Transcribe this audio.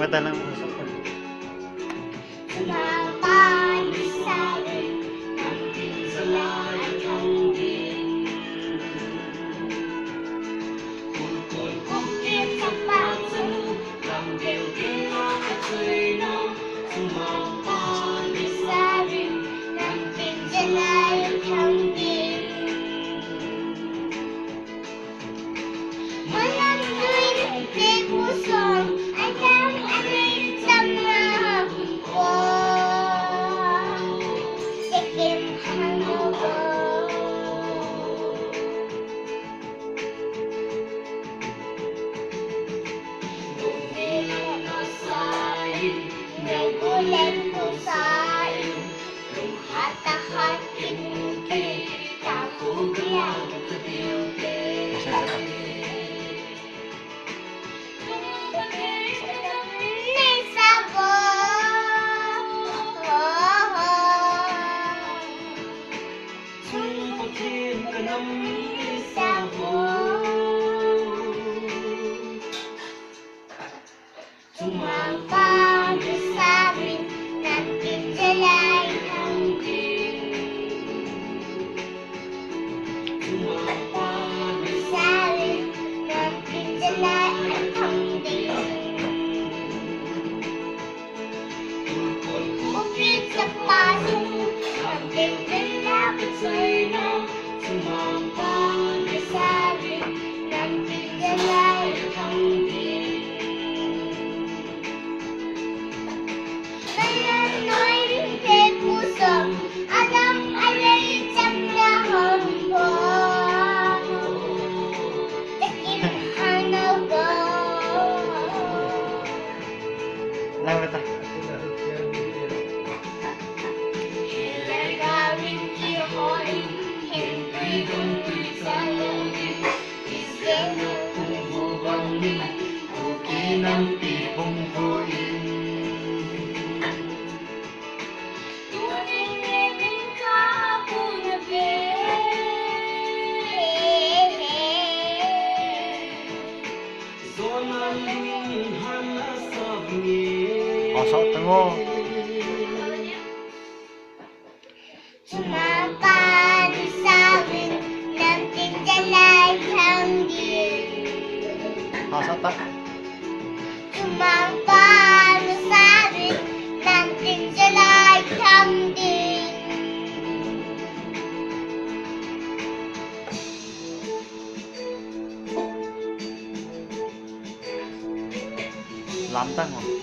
lang. Lên cô sai lùng hát ta hát kinh kỳ ta cố gắng điều đề nên sao vô chung một thiên cả năm sao vô chung mang pha để xa mình nằm tìm trở lại thằng tim chung mang pha để xa mình nằm tìm trở lại thằng tim một khi chấp ba chung nằm tìm trở lại với trời nó chung mang pha để xa mình nằm tìm trở lại thằng tim Adam alay chamla hambo Takim hanago Lang ta. Hilagarin ki hoin Hindi dong pisalongin Iskeno kung bubangin Buki ng tipong buin Sok tengok. Sumapa di sabit nanti jalan canggih. Sok tak. Sumapa di sabit nanti jalan canggih. Lantang.